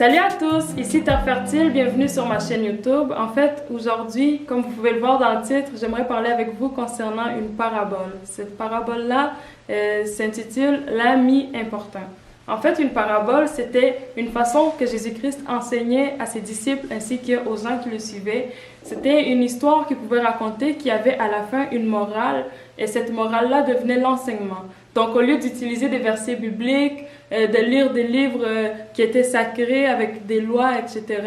Salut à tous, ici Terre Fertile, bienvenue sur ma chaîne YouTube. En fait, aujourd'hui, comme vous pouvez le voir dans le titre, j'aimerais parler avec vous concernant une parabole. Cette parabole-là s'intitule « L'ami important ». En fait, une parabole, c'était une façon que Jésus-Christ enseignait à ses disciples ainsi qu'aux gens qui le suivaient. C'était une histoire qu'il pouvait raconter qui avait à la fin une morale et cette morale-là devenait l'enseignement. Donc, au lieu d'utiliser des versets bibliques, de lire des livres qui étaient sacrés avec des lois, etc.,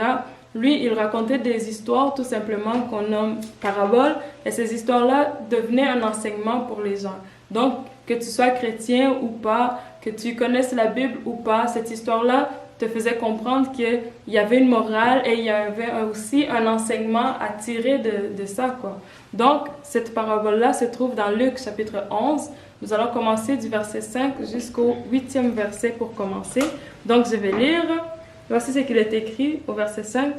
lui, il racontait des histoires tout simplement qu'on nomme paraboles et ces histoires-là devenaient un enseignement pour les gens. Donc, que tu sois chrétien ou pas, que tu connaisses la Bible ou pas, cette histoire-là te faisait comprendre qu'il y avait une morale et il y avait aussi un enseignement à tirer de ça, quoi. Donc, cette parabole-là se trouve dans Luc chapitre 11. Nous allons commencer du verset 5 jusqu'au 8e verset pour commencer. Donc, je vais lire. Voici ce qu'il est écrit au verset 5.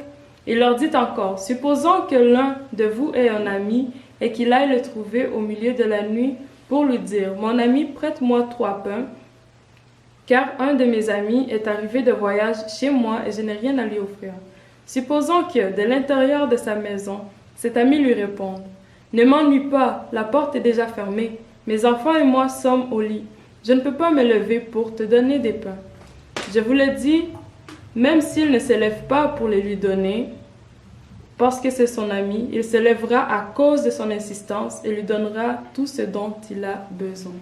Il leur dit encore, « Supposons que l'un de vous ait un ami et qu'il aille le trouver au milieu de la nuit pour lui dire, « Mon ami, prête-moi 3 pains, car un de mes amis est arrivé de voyage chez moi et je n'ai rien à lui offrir. » Supposons que, de l'intérieur de sa maison, cet ami lui réponde, « Ne m'ennuie pas, la porte est déjà fermée. Mes enfants et moi sommes au lit. Je ne peux pas me lever pour te donner des pains. » Je vous le dis, même s'il ne se lève pas pour les lui donner, parce que c'est son ami, il se lèvera à cause de son insistance et lui donnera tout ce dont il a besoin.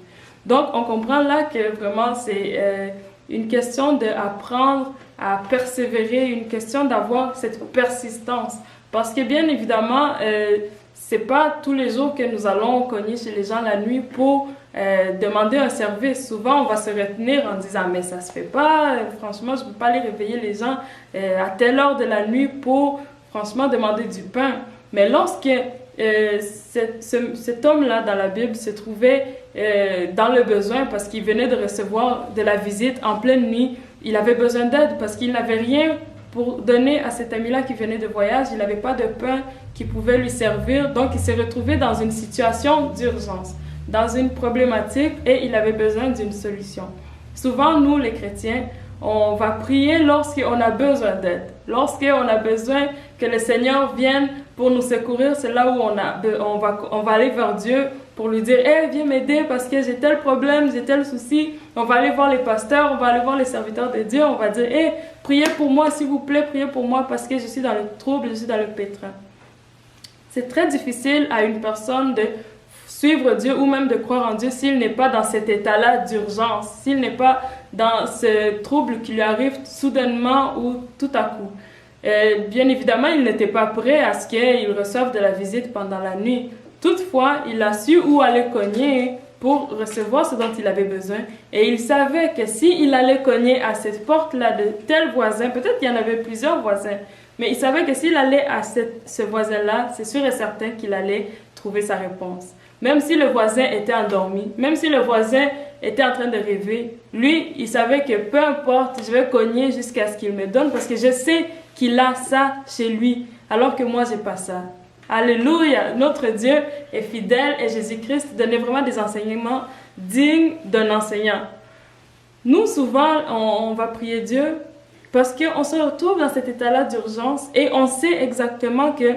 Donc, on comprend là que vraiment c'est une question d'apprendre à persévérer, une question d'avoir cette persistance. Parce que bien évidemment, c'est pas tous les jours que nous allons cogner chez les gens la nuit pour demander un service. Souvent, on va se retenir en disant « mais ça se fait pas, franchement, je peux pas aller réveiller les gens à telle heure de la nuit pour, franchement, demander du pain. » Mais lorsque cet homme-là dans la Bible se trouvait dans le besoin parce qu'il venait de recevoir de la visite en pleine nuit, il avait besoin d'aide parce qu'il n'avait rien pour donner à cet ami-là qui venait de voyage. Il n'avait pas de pain qui pouvait lui servir, donc il s'est retrouvé dans une situation d'urgence, dans une problématique et il avait besoin d'une solution. Souvent, nous, les chrétiens, on va prier lorsqu'on a besoin d'aide. Lorsqu'on a besoin que le Seigneur vienne pour nous secourir, c'est là où on va aller vers Dieu pour lui dire « Hey, viens m'aider parce que j'ai tel problème, j'ai tel souci. » On va aller voir les pasteurs, on va aller voir les serviteurs de Dieu, on va dire « Hey, priez pour moi, s'il vous plaît, priez pour moi parce que je suis dans le trouble, je suis dans le pétrin. » C'est très difficile à une personne de suivre Dieu ou même de croire en Dieu s'il n'est pas dans cet état-là d'urgence, s'il n'est pas dans ce trouble qui lui arrive soudainement ou tout à coup. Bien évidemment, il n'était pas prêt à ce qu'il reçoive de la visite pendant la nuit. Toutefois, il a su où aller cogner pour recevoir ce dont il avait besoin. Et il savait que s'il allait cogner à cette porte-là de tel voisin, peut-être qu'il y en avait plusieurs voisins, mais il savait que s'il allait à ce voisin-là, c'est sûr et certain qu'il allait trouver sa réponse. Même si le voisin était endormi, même si le voisin était en train de rêver, lui, il savait que peu importe, je vais cogner jusqu'à ce qu'il me donne parce que je sais qu'il a ça chez lui, alors que moi, j'ai pas ça. Alléluia! Notre Dieu est fidèle et Jésus-Christ donnait vraiment des enseignements dignes d'un enseignant. Nous, souvent, on va prier Dieu parce qu'on se retrouve dans cet état-là d'urgence et on sait exactement que,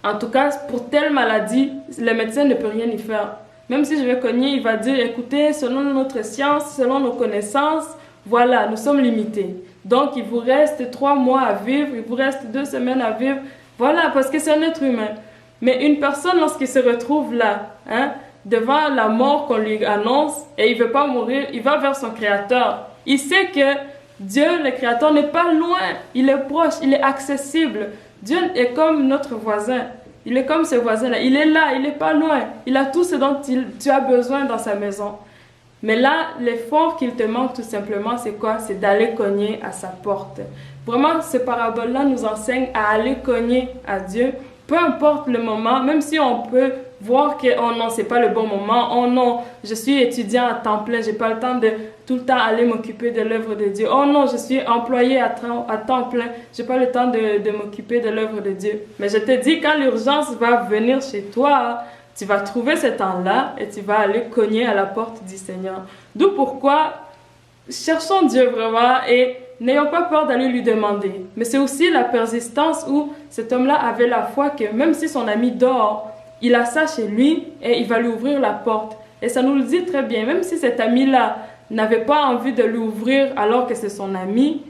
en tout cas, pour telle maladie, le médecin ne peut rien y faire. Même si je vais cogner, il va dire, écoutez, selon notre science, selon nos connaissances, voilà, nous sommes limités. Donc, il vous reste 3 mois à vivre, il vous reste 2 semaines à vivre. Voilà, parce que c'est un être humain. Mais une personne, lorsqu'il se retrouve là, devant la mort qu'on lui annonce, et il ne veut pas mourir, il va vers son Créateur. Il sait que Dieu, le Créateur, n'est pas loin, il est proche, il est accessible. Dieu est comme notre voisin. Il est comme ce voisin-là. Il est là, il n'est pas loin. Il a tout ce dont tu as besoin dans sa maison. Mais là, l'effort qu'il te manque tout simplement, c'est quoi? C'est d'aller cogner à sa porte. Vraiment, ce parabole-là nous enseigne à aller cogner à Dieu. Peu importe le moment, même si on peut voir que, oh non, c'est pas le bon moment, oh non, je suis étudiant à temps plein, j'ai pas le temps de tout le temps aller m'occuper de l'œuvre de Dieu. Oh non, je suis employé à temps plein, j'ai pas le temps de m'occuper de l'œuvre de Dieu. Mais je te dis, quand l'urgence va venir chez toi, tu vas trouver ce temps-là et tu vas aller cogner à la porte du Seigneur. D'où pourquoi cherchons Dieu vraiment et n'ayons pas peur d'aller lui demander. Mais c'est aussi la persistance où cet homme-là avait la foi que même si son ami dort, il a ça chez lui et il va lui ouvrir la porte. Et ça nous le dit très bien, même si cet ami-là n'avait pas envie de lui ouvrir alors que c'est son ami,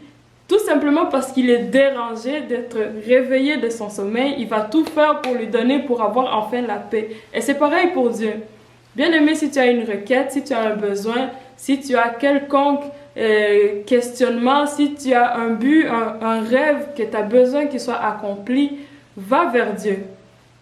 tout simplement parce qu'il est dérangé d'être réveillé de son sommeil, il va tout faire pour lui donner, pour avoir enfin la paix. Et c'est pareil pour Dieu. Bien-aimé, si tu as une requête, si tu as un besoin, si tu as quelconque questionnement, si tu as un but, un rêve que tu as besoin qu'il soit accompli, va vers Dieu.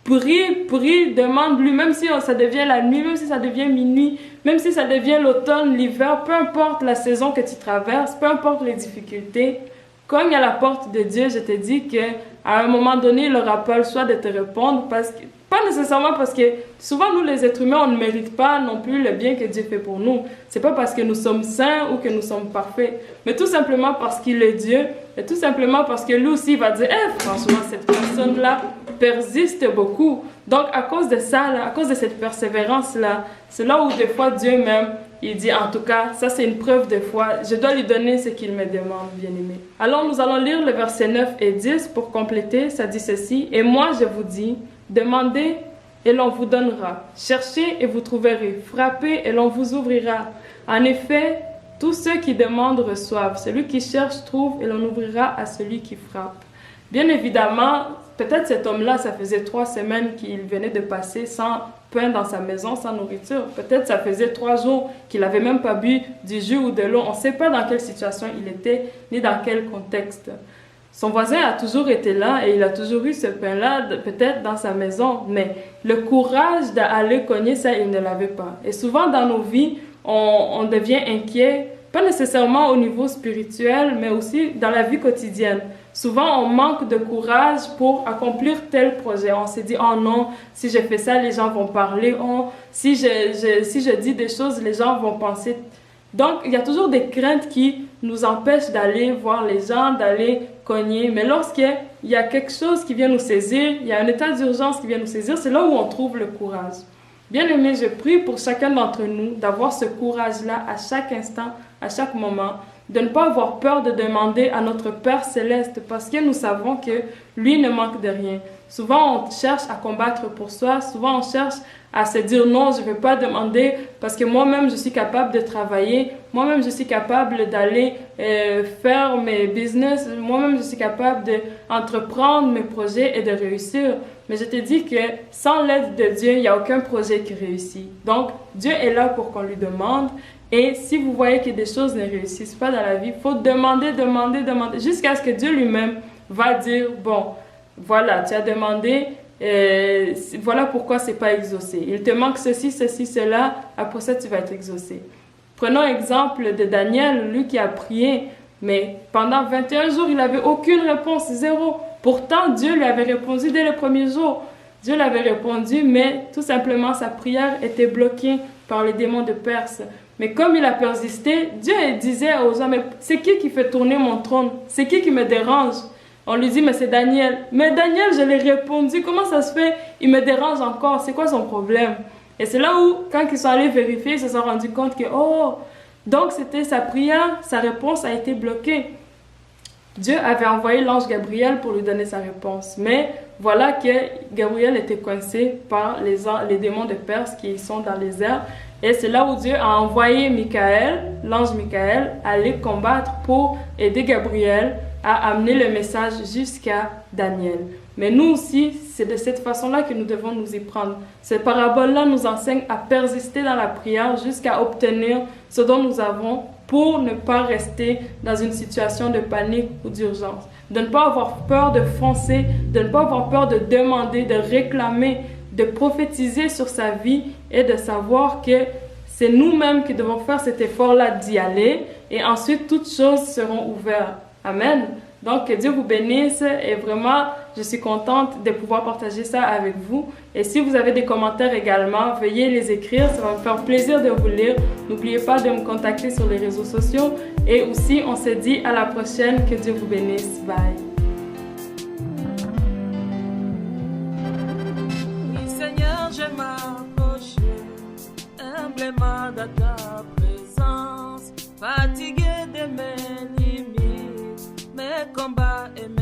Prie, demande-lui, même si ça devient la nuit, même si ça devient minuit, même si ça devient l'automne, l'hiver, peu importe la saison que tu traverses, peu importe les difficultés, cogne à la porte de Dieu. Je te dis qu'à un moment donné, il n'aura pas le choix de te répondre, pas nécessairement parce que souvent nous les êtres humains, on ne mérite pas non plus le bien que Dieu fait pour nous. C'est pas parce que nous sommes saints ou que nous sommes parfaits, mais tout simplement parce qu'il est Dieu, et tout simplement parce que lui aussi va dire, franchement, cette personne-là persiste beaucoup. Donc à cause de ça, là, à cause de cette persévérance-là, c'est là où des fois Dieu même, il dit en tout cas, ça c'est une preuve de foi, je dois lui donner ce qu'il me demande, bien-aimé. Alors nous allons lire le verset 9 et 10 pour compléter, ça dit ceci, et moi je vous dis, demandez et l'on vous donnera. Cherchez et vous trouverez. Frappez et l'on vous ouvrira. En effet, tous ceux qui demandent reçoivent. Celui qui cherche trouve et l'on ouvrira à celui qui frappe. Bien évidemment, peut-être cet homme-là, ça faisait 3 semaines qu'il venait de passer sans pain dans sa maison, sans nourriture. Peut-être ça faisait 3 jours qu'il n'avait même pas bu du jus ou de l'eau. On ne sait pas dans quelle situation il était, ni dans quel contexte. Son voisin a toujours été là et il a toujours eu ce pain-là, peut-être dans sa maison, mais le courage d'aller cogner, ça, il ne l'avait pas. Et souvent dans nos vies, on devient inquiet, pas nécessairement au niveau spirituel, mais aussi dans la vie quotidienne. Souvent, on manque de courage pour accomplir tel projet. On se dit, oh non, si je fais ça, les gens vont parler. Oh, si je dis des choses, les gens vont penser. Donc, il y a toujours des craintes qui nous empêchent d'aller voir les gens, d'aller cogner. Mais lorsqu'il y a quelque chose qui vient nous saisir, il y a un état d'urgence qui vient nous saisir, c'est là où on trouve le courage. Bien aimé, je prie pour chacun d'entre nous d'avoir ce courage-là à chaque instant, à chaque moment, de ne pas avoir peur de demander à notre Père Céleste parce que nous savons que lui ne manque de rien. Souvent, on cherche à combattre pour soi, souvent on cherche à se dire non, je ne vais pas demander parce que moi-même je suis capable de travailler, moi-même je suis capable d'aller faire mes business, moi-même je suis capable d'entreprendre mes projets et de réussir. Mais je te dis que sans l'aide de Dieu, il n'y a aucun projet qui réussit. Donc, Dieu est là pour qu'on lui demande. Et si vous voyez que des choses ne réussissent pas dans la vie, il faut demander, jusqu'à ce que Dieu lui-même va dire, bon, voilà, tu as demandé, voilà pourquoi ce n'est pas exaucé. Il te manque ceci, cela, après ça, tu vas être exaucé. Prenons l'exemple de Daniel, lui qui a prié, mais pendant 21 jours, il n'avait aucune réponse, 0. Pourtant, Dieu lui avait répondu dès le premier jour. Dieu l'avait répondu, mais tout simplement, sa prière était bloquée par les démons de Perse. Mais comme il a persisté, Dieu disait aux hommes, mais c'est qui fait tourner mon trône? C'est qui me dérange? On lui dit, mais c'est Daniel. Mais Daniel, je l'ai répondu, comment ça se fait? Il me dérange encore, c'est quoi son problème? Et c'est là où, quand ils sont allés vérifier, ils se sont rendus compte que, donc c'était sa prière, sa réponse a été bloquée. Dieu avait envoyé l'ange Gabriel pour lui donner sa réponse. Mais voilà que Gabriel était coincé par les démons de Perse qui sont dans les airs. Et c'est là où Dieu a envoyé Michael, l'ange Michael, aller combattre pour aider Gabriel à amener le message jusqu'à Daniel. Mais nous aussi, c'est de cette façon-là que nous devons nous y prendre. Cette parabole-là nous enseigne à persister dans la prière jusqu'à obtenir ce dont nous avons pour ne pas rester dans une situation de panique ou d'urgence. De ne pas avoir peur de foncer, de ne pas avoir peur de demander, de réclamer, de prophétiser sur sa vie et de savoir que c'est nous-mêmes qui devons faire cet effort-là d'y aller et ensuite toutes choses seront ouvertes. Amen. Donc, que Dieu vous bénisse et vraiment, je suis contente de pouvoir partager ça avec vous. Et si vous avez des commentaires également, veuillez les écrire, ça va me faire plaisir de vous lire. N'oubliez pas de me contacter sur les réseaux sociaux. Et aussi, on se dit à la prochaine. Que Dieu vous bénisse. Bye. Oui, Seigneur, je m'approche humblement de ta présence, fatigué de mes limites. les combats et